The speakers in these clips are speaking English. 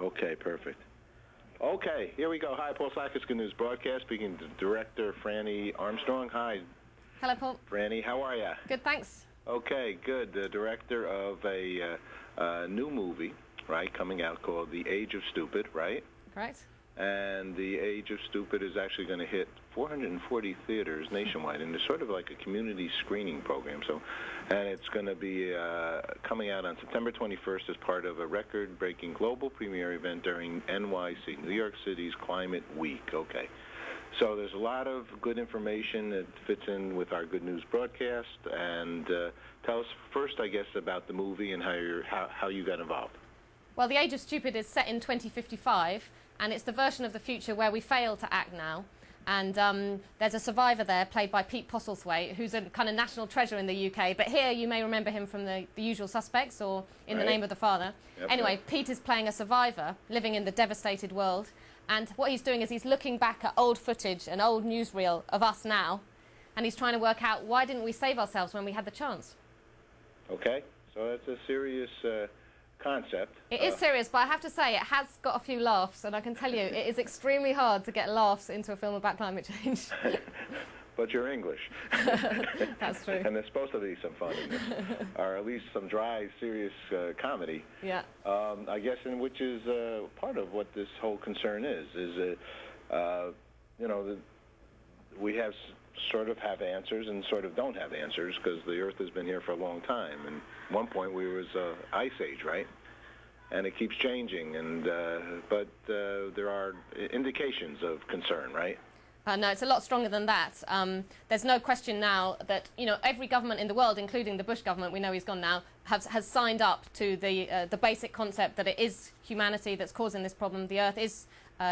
Okay, perfect. Okay, here we go. Hi, Paul Sackis, Good News Broadcast, speaking to Director Franny Armstrong. Hi. Hello, Paul. Franny, how are you? Good, thanks. Okay, good. The director of a new movie, right, coming out called The Age of Stupid, right? Correct. And The Age of Stupid is actually going to hit 440 theaters nationwide, and it's sort of like a community screening program. And it's going to be coming out on September 21st as part of a record-breaking global premiere event during NYC, New York City's Climate Week. Okay. So there's a lot of good information that fits in with our Good News broadcast. And tell us first, I guess, about the movie and how you got involved. Well, The Age of Stupid is set in 2055, and it's the version of the future where we fail to act now. And there's a survivor there, played by Pete Postlethwaite, who's a kind of national treasure in the UK. But here you may remember him from The Usual Suspects or In the Name of the Father. Yep, anyway, yep. Pete is playing a survivor living in the devastated world. And what he's doing is he's looking back at old footage, an old newsreel of us now, and he's trying to work out why didn't we save ourselves when we had the chance. Okay, so that's a serious concept. It is serious, but I have to say it has got a few laughs, and I can tell you it is extremely hard to get laughs into a film about climate change. But you're English. That's true. And there's supposed to be some fun in this, or at least some dry, serious comedy. Yeah. I guess, and which is part of what this whole concern is you know, we sort of have answers and sort of don't have answers, because the Earth has been here for a long time. And at one point we was ice age, right? And it keeps changing, and but there are indications of concern, right? No, it's a lot stronger than that. There's no question now that, you know, every government in the world, including the Bush government, we know he's gone now, has signed up to the basic concept that it is humanity that's causing this problem. The Earth is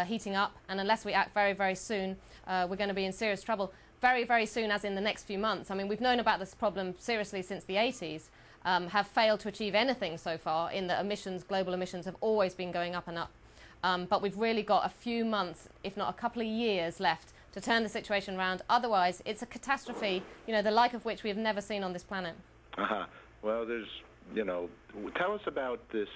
heating up, and unless we act very, very soon, we're going to be in serious trouble. Very, very soon, as in the next few months. I mean, we've known about this problem seriously since the 80s, have failed to achieve anything so far in that emissions, global emissions, have always been going up and up. But we've really got a few months, if not a couple of years left, to turn the situation around. Otherwise, it's a catastrophe, you know, the like of which we have never seen on this planet. Well, there's, you know, tell us about this,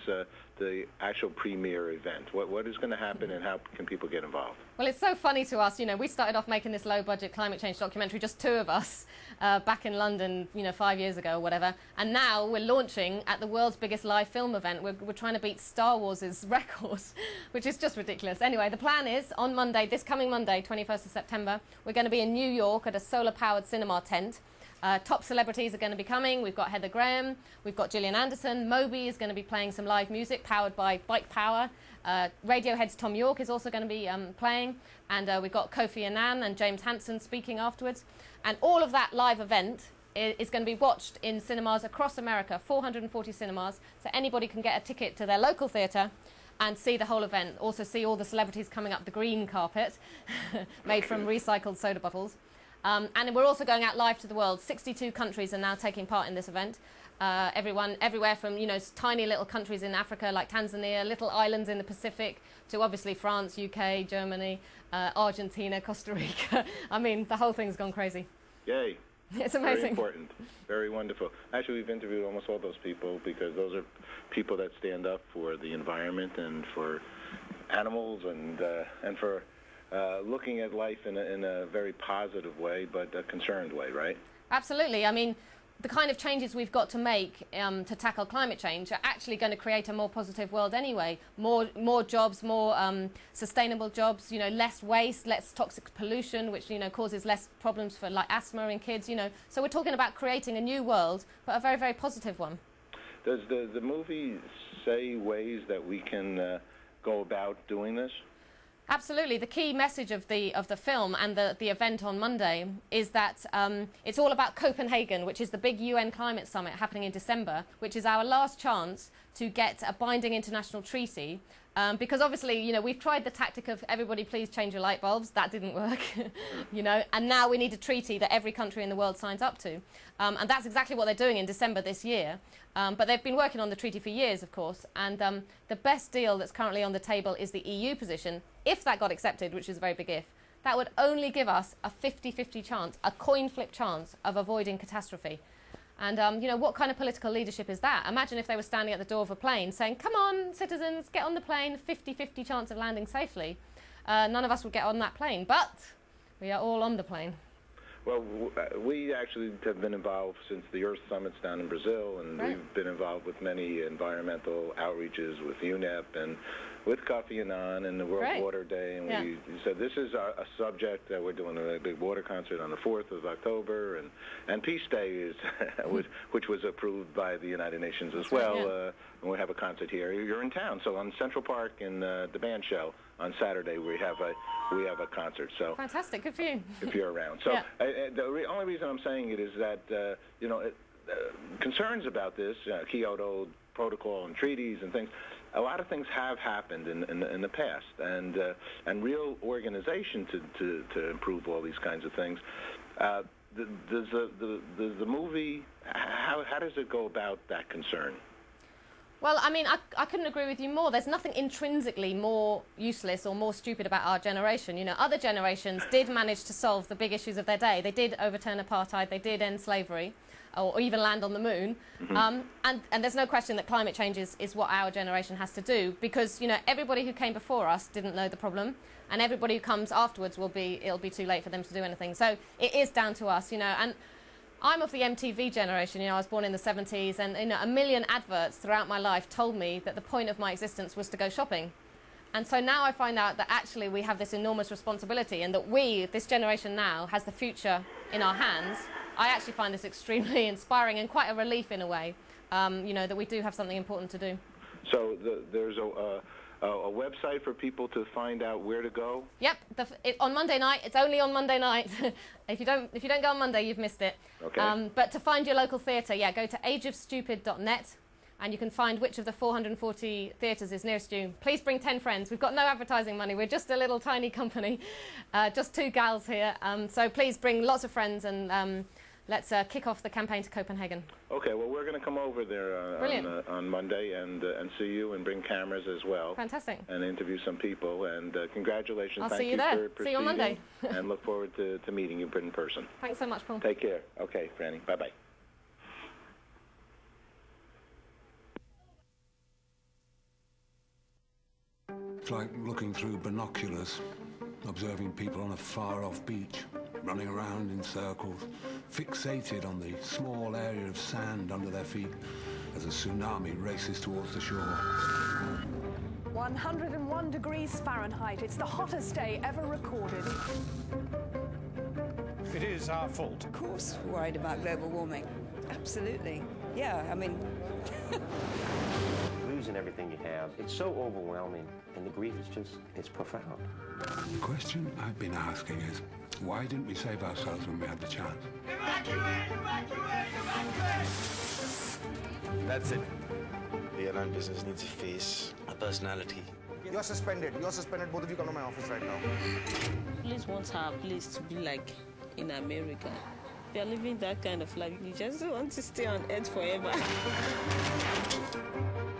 the actual premiere event. What is going to happen, and how can people get involved? Well, it's so funny to us. You know, we started off making this low-budget climate change documentary, just two of us, back in London, you know, 5 years ago or whatever. And now we're launching at the world's biggest live film event. We're trying to beat Star Wars' record, which is just ridiculous. Anyway, the plan is on Monday, this coming Monday, 21st of September, we're going to be in New York at a solar-powered cinema tent. Top celebrities are going to be coming. We've got Heather Graham, we've got Gillian Anderson, Moby is going to be playing some live music powered by bike power. Radiohead's Tom York is also going to be playing, and we've got Kofi Annan and James Hansen speaking afterwards. And all of that live event is going to be watched in cinemas across America, 440 cinemas, so anybody can get a ticket to their local theatre and see the whole event. Also see all the celebrities coming up the green carpet, made from recycled soda bottles. And we're also going out live to the world. 62 countries are now taking part in this event. Everywhere from, you know, tiny little countries in Africa like Tanzania, little islands in the Pacific, to obviously France, UK, Germany, Argentina, Costa Rica. I mean, the whole thing's gone crazy. Yay. It's amazing. Very important. Very wonderful. Actually, we've interviewed almost all those people, because those are people that stand up for the environment and for animals and for looking at life in a very positive way, but a concerned way, right? Absolutely. I mean, the kind of changes we've got to make to tackle climate change are actually going to create a more positive world anyway. More jobs, more sustainable jobs, you know, less waste, less toxic pollution, which, you know, causes less problems for, like, asthma in kids, you know. So we're talking about creating a new world, but a very, very positive one. Does the movie say ways that we can go about doing this? Absolutely. The key message of the film and the event on Monday is that it's all about Copenhagen, which is the big UN climate summit happening in December, which is our last chance to get a binding international treaty. Because obviously, you know, we've tried the tactic of everybody please change your light bulbs. That didn't work, you know, and now we need a treaty that every country in the world signs up to. And that's exactly what they're doing in December this year. But they've been working on the treaty for years, of course. And the best deal that's currently on the table is the EU position. If that got accepted, which is a very big if, that would only give us a 50-50 chance, a coin flip chance of avoiding catastrophe. And, you know, what kind of political leadership is that? Imagine if they were standing at the door of a plane saying, come on, citizens, get on the plane, 50-50 chance of landing safely. None of us would get on that plane, but we are all on the plane. Well, we actually have been involved since the Earth Summits down in Brazil, and we've been involved with many environmental outreaches with UNEP and with Coffee and On and the World Water Day. And we said this is a subject that we're doing a big water concert on the 4th of October, and Peace Day is which was approved by the United Nations as well. And we have a concert here. You're in town, so on Central Park in the band show on Saturday we have a concert. So fantastic, good for you. If you're around. So the only reason I'm saying it is that you know, concerns about this Kyoto Protocol and treaties and things. A lot of things have happened in the past, and real organization to improve all these kinds of things. Does the movie, how does it go about that concern? Well, I mean, I couldn't agree with you more. There's nothing intrinsically more useless or more stupid about our generation. You know, other generations did manage to solve the big issues of their day. They did overturn apartheid, they did end slavery, or even land on the moon. And there's no question that climate change is what our generation has to do, because, you know, everybody who came before us didn't know the problem, and everybody who comes afterwards it'll be too late for them to do anything. So it is down to us, you know. And I'm of the MTV generation. You know, I was born in the 70s, and, you know, a million adverts throughout my life told me that the point of my existence was to go shopping. And so now I find out that actually we have this enormous responsibility, and that we, this generation now, has the future in our hands. I actually find this extremely inspiring and quite a relief in a way, you know, that we do have something important to do. So there's a website for people to find out where to go? Yep, on Monday night. It's only on Monday night. If you don't go on Monday, you've missed it. Okay. But to find your local theatre, go to ageofstupid.net, and you can find which of the 440 theatres is nearest you. Please bring 10 friends. We've got no advertising money. We're just a little tiny company, just 2 gals here. So please bring lots of friends, and let's kick off the campaign to Copenhagen. Okay, well, we're going to come over there on Monday and see you and bring cameras as well. Fantastic. And interview some people. And congratulations. I'll see you there. See you on Monday. And look forward to meeting you in person. Thanks so much, Paul. Take care. Okay, Franny. Bye-bye. It's like looking through binoculars, observing people on a far-off beach, running around in circles, fixated on the small area of sand under their feet as a tsunami races towards the shore. 101 degrees Fahrenheit. It's the hottest day ever recorded. It is our fault. Of course, we're worried about global warming. Absolutely. Yeah, I mean... Losing everything you have, it's so overwhelming, and the grief is just, it's profound. The question I've been asking is, why didn't we save ourselves when we had the chance? Evacuate! Evacuate! Evacuate! That's it. The airline business needs a face, a personality. You're suspended. You're suspended. Both of you come to my office right now. Police want our place to be like in America. If you're living that kind of life, you just want to stay on earth forever.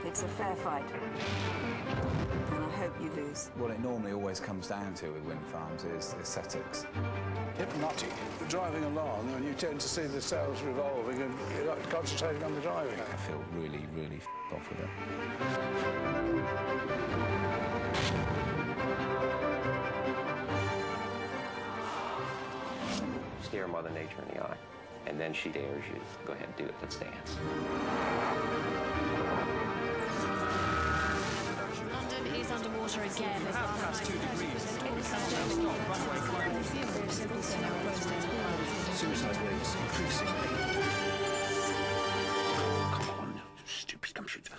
It's a fair fight. And I hope you lose. What it normally always comes down to with wind farms is aesthetics. Hypnotic. Driving along and you tend to see the sails revolving and you're not concentrating on the driving. I feel really, really off with it. Stare Mother Nature in the eye, and then she dares you. Go ahead, do it. Let's dance. London is underwater again. Past 2 degrees. Suicide rates increasing. Come on, stupid gumshoes.